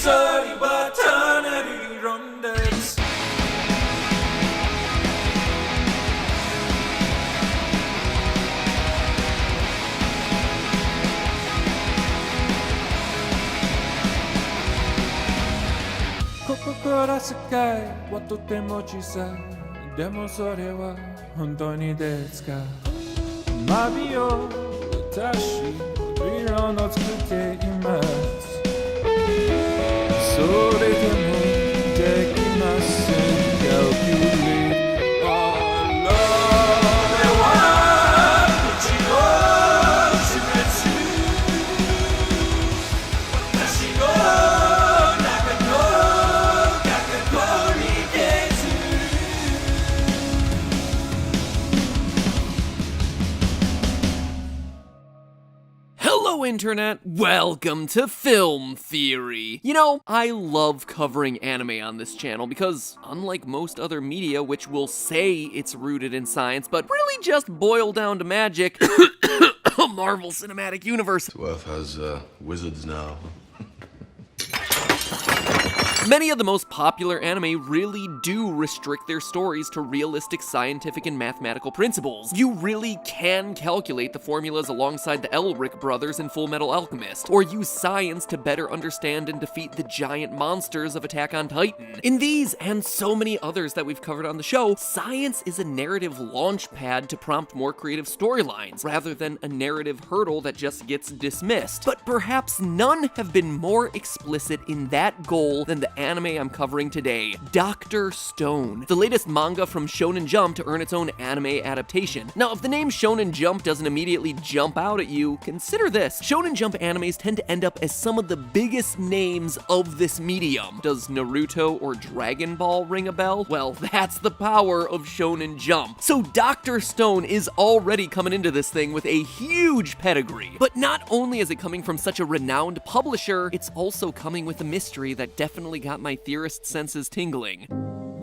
미소리와 터널이 런데스コココラスカイはとても小さいでもそれは本当にですかマビを私いろんな作っていますそれでもできません Calculate all of the one 口を示す私の中の過去にです Hello, Internet! Welcome to Film Theory! You know, I love covering anime on this channel because, unlike most other media which will say it's rooted in science, but really just boil down to magic, Marvel Cinematic Universe. Earth has wizards now. Many of the most popular anime really do restrict their stories to realistic scientific and mathematical principles. You really can calculate the formulas alongside the Elric brothers in Full Metal Alchemist, or use science to better understand and defeat the giant monsters of Attack on Titan. In these, and so many others that we've covered on the show, science is a narrative launch pad to prompt more creative storylines, rather than a narrative hurdle that just gets dismissed. But perhaps none have been more explicit in that goal than the anime I'm covering today, Dr. Stone, the latest manga from Shonen Jump to earn its own anime adaptation. Now, if the name Shonen Jump doesn't immediately jump out at you, consider this. Shonen Jump animes tend to end up as some of the biggest names of this medium. Does Naruto or Dragon Ball ring a bell? Well, that's the power of Shonen Jump. So Dr. Stone is already coming into this thing with a huge pedigree. But not only is it coming from such a renowned publisher, it's also coming with a mystery that definitely got my theorist senses tingling.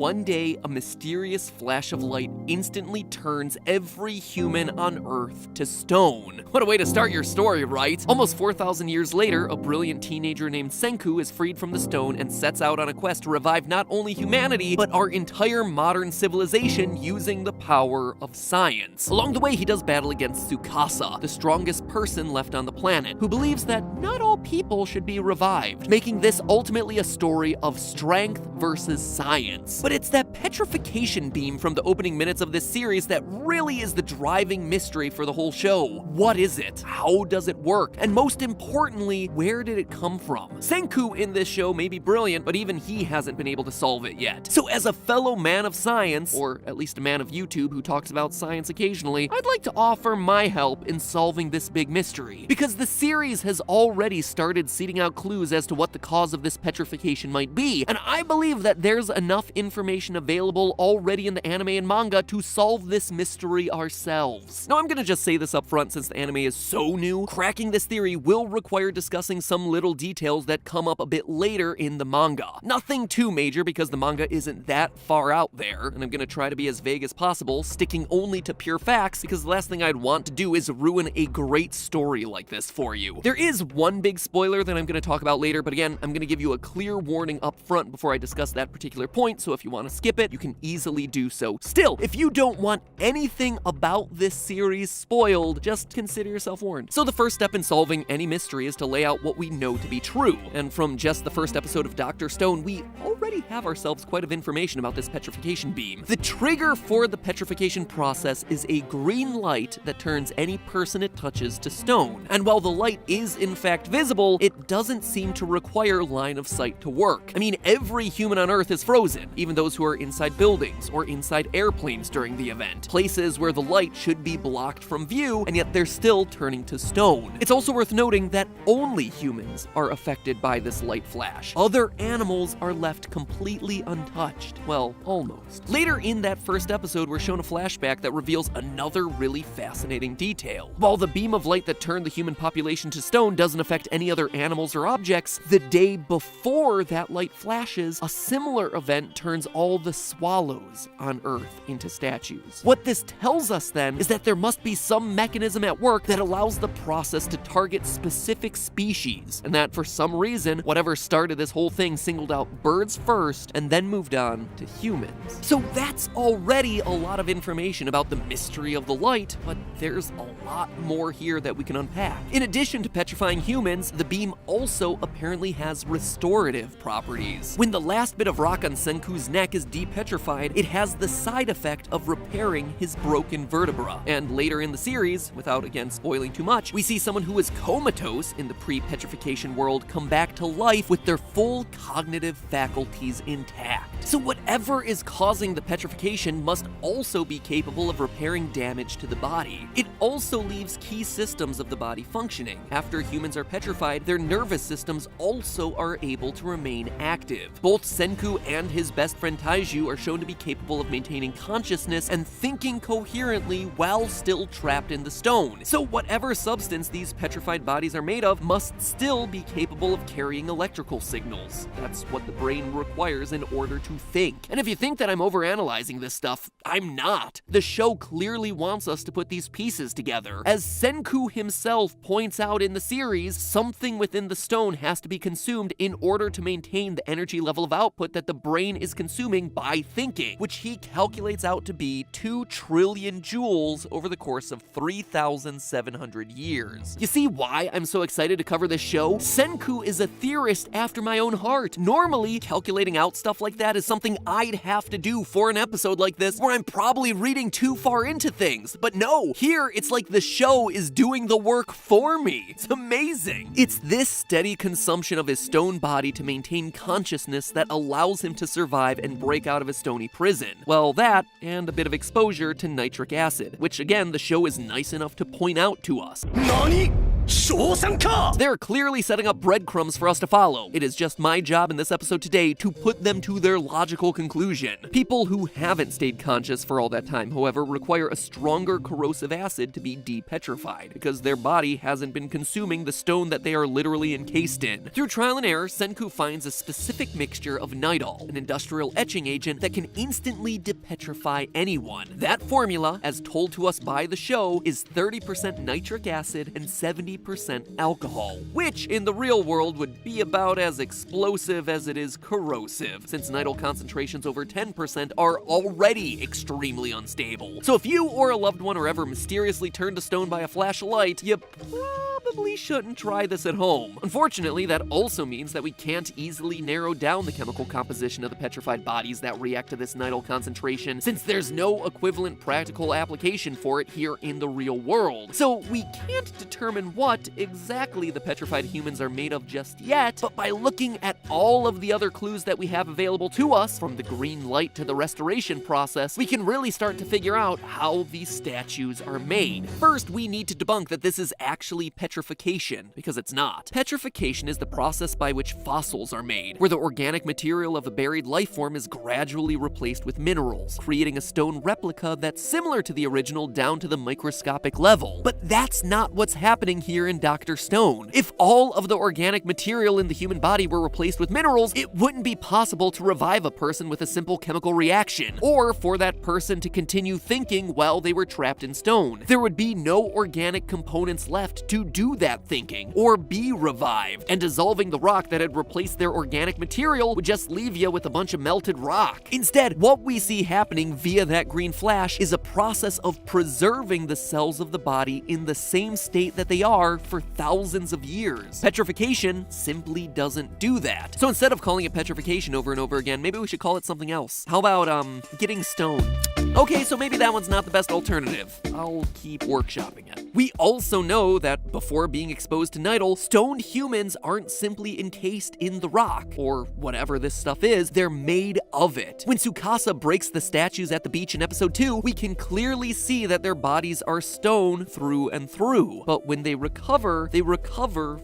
One day, a mysterious flash of light instantly turns every human on Earth to stone. What a way to start your story, right? Almost 4,000 years later, a brilliant teenager named Senku is freed from the stone and sets out on a quest to revive not only humanity, but our entire modern civilization using the power of science. Along the way, he does battle against Tsukasa, the strongest person left on the planet, who believes that not all people should be revived, making this ultimately a story of strength versus science. But it's that petrification beam from the opening minutes of this series that really is the driving mystery for the whole show. What is it? How does it work? And most importantly, where did it come from? Senku in this show may be brilliant, but even he hasn't been able to solve it yet. So as a fellow man of science, or at least a man of YouTube who talks about science occasionally, I'd like to offer my help in solving this big mystery. Because the series has already started seeding out clues as to what the cause of this petrification might be, and I believe that there's enough information available already in the anime and manga to solve this mystery ourselves. Now, I'm gonna just say this up front since the anime is so new, cracking this theory will require discussing some little details that come up a bit later in the manga. Nothing too major because the manga isn't that far out there, and I'm gonna try to be as vague as possible, sticking only to pure facts because the last thing I'd want to do is ruin a great story like this for you. There is one big spoiler that I'm gonna talk about later, but again, I'm gonna give you a clear warning up front before I discuss that particular point, so if you want to skip it, you can easily do so. Still, if you don't want anything about this series spoiled, just consider yourself warned. So the first step in solving any mystery is to lay out what we know to be true. And from just the first episode of Dr. Stone, we already have ourselves quite a bit of information about this petrification beam. The trigger for the petrification process is a green light that turns any person it touches to stone. And while the light is in fact visible, it doesn't seem to require line of sight to work. I mean, every human on Earth is frozen, even those who are inside buildings or inside airplanes during the event, places where the light should be blocked from view, and yet they're still turning to stone. It's also worth noting that only humans are affected by this light flash. Other animals are left completely untouched. Well, almost. Later in that first episode, we're shown a flashback that reveals another really fascinating detail. While the beam of light that turned the human population to stone doesn't affect any other animals or objects, the day before that light flashes, a similar event turns turns all the swallows on Earth into statues. What this tells us then is that there must be some mechanism at work that allows the process to target specific species, and that for some reason, whatever started this whole thing singled out birds first and then moved on to humans. So that's already a lot of information about the mystery of the light, but there's a lot more here that we can unpack. In addition to petrifying humans, the beam also apparently has restorative properties. When the last bit of rock on Senku's neck is depetrified, it has the side effect of repairing his broken vertebra. And later in the series, without again spoiling too much, we see someone who was comatose in the pre-petrification world come back to life with their full cognitive faculties intact. So whatever is causing the petrification must also be capable of repairing damage to the body. It also leaves key systems of the body functioning. After humans are petrified, their nervous systems also are able to remain active. Both Senku and his best friend Taiju are shown to be capable of maintaining consciousness and thinking coherently while still trapped in the stone. So whatever substance these petrified bodies are made of must still be capable of carrying electrical signals. That's what the brain requires in order to think. And if you think that I'm overanalyzing this stuff, I'm not. The show clearly wants us to put these pieces together. As Senku himself points out in the series, something within the stone has to be consumed in order to maintain the energy level of output that the brain is consuming by thinking, which he calculates out to be 2 trillion joules over the course of 3,700 years. You see why I'm so excited to cover this show? Senku is a theorist after my own heart. Normally, calculating out stuff like that is something I'd have to do for an episode like this, where I'm probably reading too far into things. But no, here it's like the show is doing the work for me. It's amazing. It's this steady consumption of his stone body to maintain consciousness that allows him to survive and break out of his stony prison. Well, that and a bit of exposure to nitric acid, which again, the show is nice enough to point out to us. NANI? They're clearly setting up breadcrumbs for us to follow. It is just my job in this episode today to put them to their logical conclusion. People who haven't stayed conscious for all that time, however, require a stronger corrosive acid to be depetrified, because their body hasn't been consuming the stone that they are literally encased in. Through trial and error, Senku finds a specific mixture of nitol, an industrial etching agent that can instantly depetrify anyone. That formula, as told to us by the show, is 30% nitric acid and 70% alcohol, which in the real world would be about as explosive as it is corrosive, since nitol concentrations over 10% are already extremely unstable. So if you or a loved one are ever mysteriously turned to stone by a flash of light, you probably shouldn't try this at home. Unfortunately, that also means that we can't easily narrow down the chemical composition of the petrified bodies that react to this nitol concentration, since there's no equivalent practical application for it here in the real world. So we can't determine what exactly the petrified humans are made of just yet, but by looking at all of the other clues that we have available to us, from the green light to the restoration process, we can really start to figure out how these statues are made. First, we need to debunk that this is actually petrification, because it's not. Petrification is the process by which fossils are made, where the organic material of a buried life form is gradually replaced with minerals, creating a stone replica that's similar to the original down to the microscopic level. But that's not what's happening here in Dr. Stone. If all of the organic material in the human body were replaced with minerals, it wouldn't be possible to revive a person with a simple chemical reaction, or for that person to continue thinking while they were trapped in stone. There would be no organic components left to do that thinking, or be revived, and dissolving the rock that had replaced their organic material would just leave you with a bunch of melted rock. Instead, what we see happening via that green flash is a process of preserving the cells of the body in the same state that they are for thousands of years. Petrification simply doesn't do that. So instead of calling it petrification over and over again, maybe we should call it something else. How about, getting stoned? Okay, so maybe that one's not the best alternative. I'll keep workshopping it. We also know that before being exposed to nitol, stoned humans aren't simply encased in the rock, or whatever this stuff is, they're made of it. When Tsukasa breaks the statues at the beach in episode 2, we can clearly see that their bodies are stone through and through. But when they recover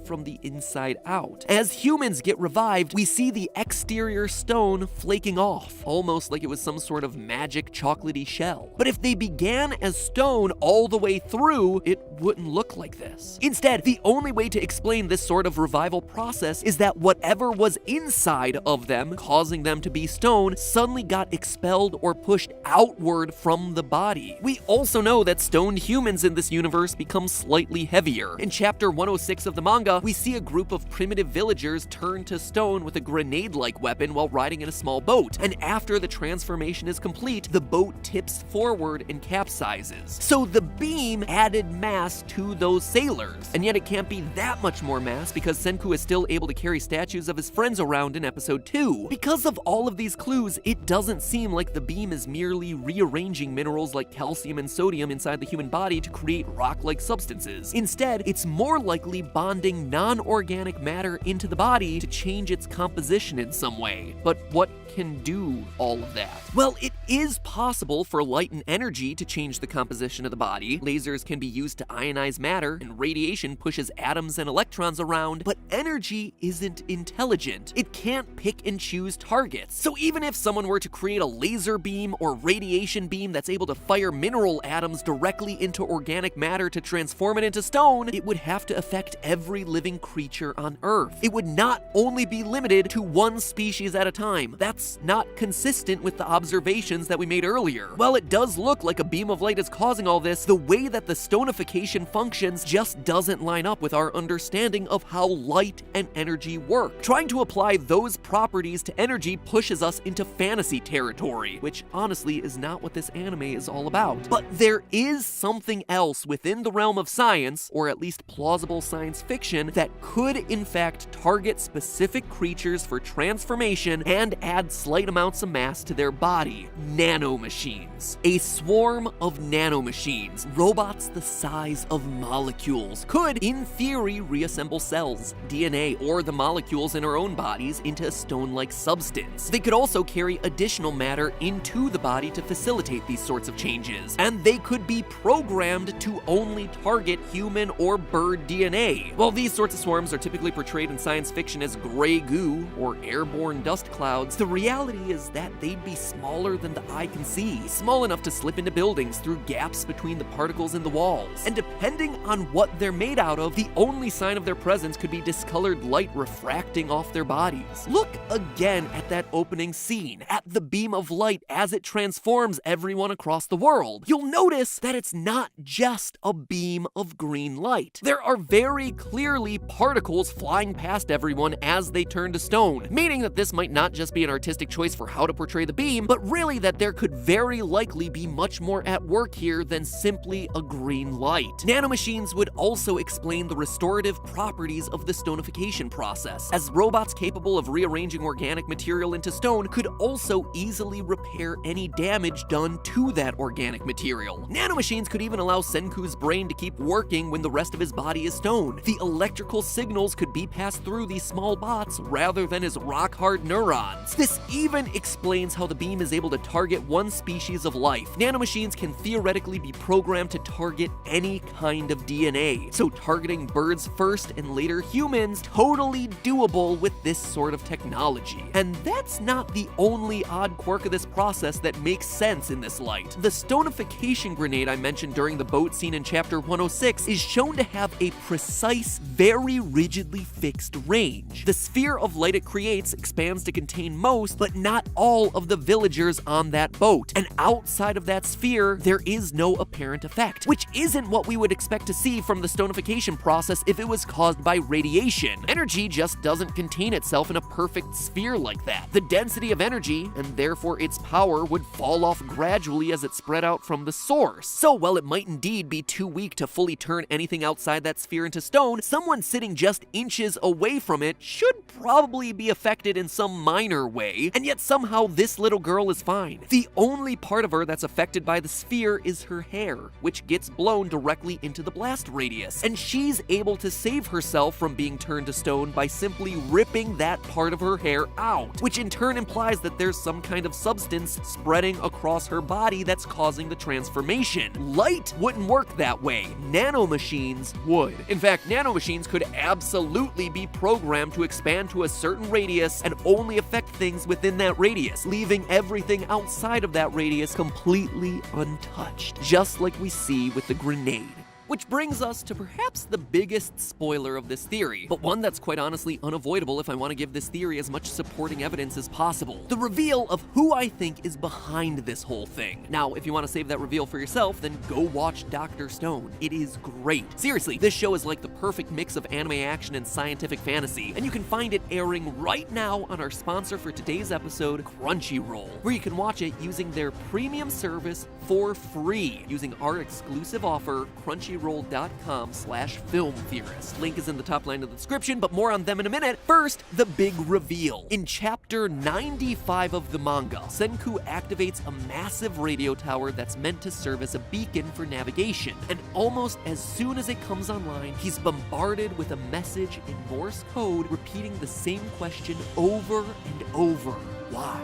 from the inside out. As humans get revived, we see the exterior stone flaking off, almost like it was some sort of magic chocolatey shell. But if they began as stone all the way through, it wouldn't look like this. Instead, the only way to explain this sort of revival process is that whatever was inside of them, causing them to be stone, suddenly got expelled or pushed outward from the body. We also know that stoned humans in this universe become slightly heavier. In chapter 106 of the manga, we see a group of primitive villagers turn to stone with a grenade-like weapon while riding in a small boat, and after the transformation is complete, the boat tips forward and capsizes. So the beam added mass to those sailors, and yet it can't be that much more mass because Senku is still able to carry statues of his friends around in episode 2. Because of all of these clues, it doesn't seem like the beam is merely rearranging minerals like calcium and sodium inside the human body to create rock-like substances. Instead, it's more likely bonding non-organic matter into the body to change its composition in some way. But what can do all of that? Well, it is possible for light and energy to change the composition of the body. Lasers can be used to ionize matter, and radiation pushes atoms and electrons around, but energy isn't intelligent. It can't pick and choose targets. So even if someone were to create a laser beam or radiation beam that's able to fire mineral atoms directly into organic matter to transform it into stone, it would have to affect every living creature on Earth. It would not only be limited to one species at a time. That's not consistent with the observations that we made earlier. While it does look like a beam of light is causing all this, the way that the stonification functions just doesn't line up with our understanding of how light and energy work. Trying to apply those properties to energy pushes us into fantasy territory, which honestly is not what this anime is all about. But there is something else within the realm of science, or at least plausible science fiction, that could in fact target specific creatures for transformation and add slight amounts of mass to their body. Nanomachines. A swarm of nanomachines, robots the size of molecules, could in theory reassemble cells, DNA, or the molecules in our own bodies into a stone-like substance. They could also carry additional matter into the body to facilitate these sorts of changes, and they could be programmed to only target human or bird DNA. While these sorts of swarms are typically portrayed in science fiction as gray goo or airborne dust clouds, the reality is that they'd be smaller than the eye can see, small enough to slip into buildings through gaps between the particles in the walls. And depending on what they're made out of, the only sign of their presence could be discolored light refracting off their bodies. Look again at that opening scene, at the beam of light as it transforms everyone across the world. You'll notice that it's not just a beam of green light. There are very clearly particles flying past everyone as they turn to stone, meaning that this might not just be an artistic choice for how to portray the beam, but really that there could very likely be much more at work here than simply a green light. Nanomachines would also explain the restorative properties of the stonification process, as robots capable of rearranging organic material into stone could also easily repair any damage done to that organic material. Nanomachines could even allow Senku's brain to keep working when the rest of his body is stone. The electrical signals could be passed through these small bots rather than his rock-hard neurons. This even explains how the beam is able to target one species of life. Nanomachines can theoretically be programmed to target any kind of DNA, so targeting birds first and later humans, totally doable with this sort of technology. And that's not the only odd quirk of this process that makes sense in this light. The stonification grenade I mentioned during the boat scene in chapter 106 is shown to have a precise, very rigidly fixed range. The sphere of light it creates expands to contain most, but not all of the villagers on that boat. And outside of that sphere, there is no apparent effect, which isn't what we would expect to see from the stonification process if it was caused by radiation. Energy just doesn't contain itself in a perfect sphere like that. The density of energy, and therefore its power, would fall off gradually as it spread out from the source. So while it might indeed be too weak to fully turn anything outside that sphere into stone, someone sitting just inches away from it should probably be affected in some minor way, and yet somehow this little girl is fine. The only part of her that's affected by the sphere is her hair, which gets blown directly into the blast radius, and she's able to save herself from being turned to stone by simply ripping that part of her hair out, which in turn implies that there's some kind of substance spreading across her body that's causing the transformation. Light wouldn't work that way. Nanomachines would. In fact, nanomachines could absolutely be programmed to expand to a certain radius and only affect things within that radius, leaving everything outside of that radius completely untouched, just like we see with the grenade. Which brings us to perhaps the biggest spoiler of this theory, but one that's quite honestly unavoidable if I want to give this theory as much supporting evidence as possible. The reveal of who I think is behind this whole thing. Now, if you want to save that reveal for yourself, then go watch Dr. Stone. It is great. Seriously, this show is like the perfect mix of anime action and scientific fantasy, and you can find it airing right now on our sponsor for today's episode, Crunchyroll, where you can watch it using their premium service for free using our exclusive offer, crunchyroll.com/filmtheorist. Link is in the top line of the description, but more on them in a minute. First, the big reveal. In chapter 95 of the manga, Senku activates a massive radio tower that's meant to serve as a beacon for navigation, and almost as soon as it comes online, he's bombarded with a message in Morse code repeating the same question over and over. Why?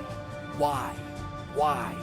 Why? Why?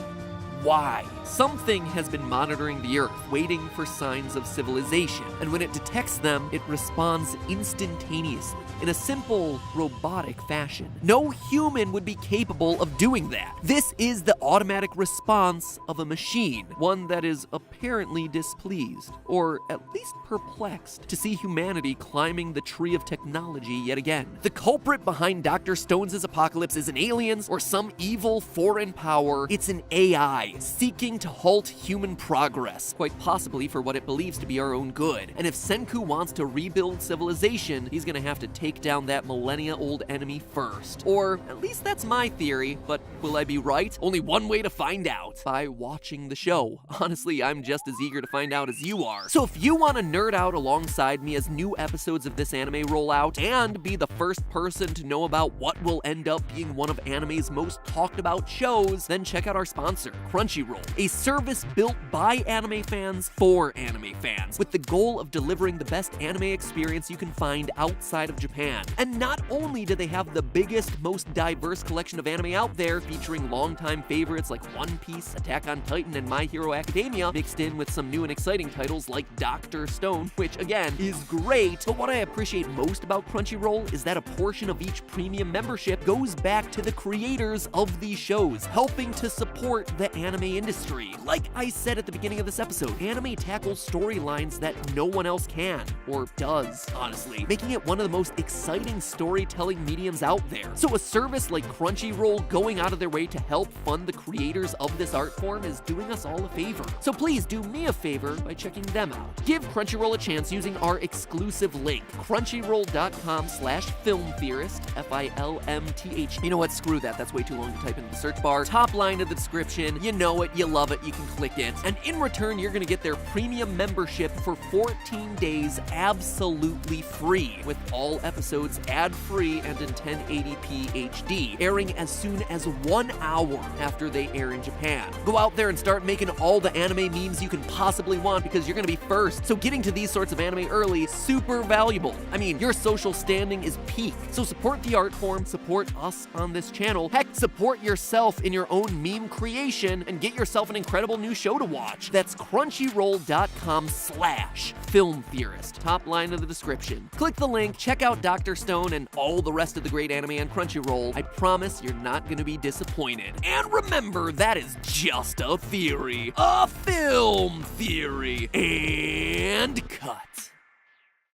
Why? Something has been monitoring the Earth, waiting for signs of civilization, and when it detects them, it responds instantaneously, in a simple, robotic fashion. No human would be capable of doing that. This is the automatic response of a machine, one that is apparently displeased, or at least perplexed, to see humanity climbing the tree of technology yet again. The culprit behind Dr. Stone's apocalypse isn't aliens or some evil foreign power, it's an AI seeking to halt human progress, quite possibly for what it believes to be our own good. And if Senku wants to rebuild civilization, he's gonna have to take down that millennia-old enemy first. Or at least that's my theory, but will I be right? Only one way to find out: by watching the show. Honestly, I'm just as eager to find out as you are. So if you want to nerd out alongside me as new episodes of this anime roll out, and be the first person to know about what will end up being one of anime's most talked about shows, then check out our sponsor, Crunchyroll, a service built by anime fans for anime fans, with the goal of delivering the best anime experience you can find outside of Japan. And not only do they have the biggest, most diverse collection of anime out there, featuring longtime favorites like One Piece, Attack on Titan, and My Hero Academia, mixed in with some new and exciting titles like Dr. Stone, which again is great, but what I appreciate most about Crunchyroll is that a portion of each premium membership goes back to the creators of these shows, helping to support the anime industry. Like I said at the beginning of this episode, anime tackles storylines that no one else can, or does, honestly, making it one of the most exciting storytelling mediums out there. So a service like Crunchyroll going out of their way to help fund the creators of this art form is doing us all a favor. So please do me a favor by checking them out. Give Crunchyroll a chance using our exclusive link, crunchyroll.com/filmtheorist, FILMTH. You know what? Screw that. That's way too long to type into the search bar. Top line of the description. You know it, you love it, you can click it. And in return, you're gonna get their premium membership for 14 days absolutely free, with all episodes ad-free and in 1080p HD, airing as soon as 1 hour after they air in Japan. Go out there and start making all the anime memes you can possibly want, because you're gonna be first. So getting to these sorts of anime early is super valuable. I mean, your social standing is peak. So support the art form, support us on this channel, heck, support yourself in your own meme creation, and get yourself an incredible new show to watch. That's crunchyroll.com/filmtheorist. Top line of the description. Click the link, check out Dr. Stone and all the rest of the great anime on Crunchyroll. I promise you're not gonna be disappointed. And remember, that is just a theory. A film theory. And cut.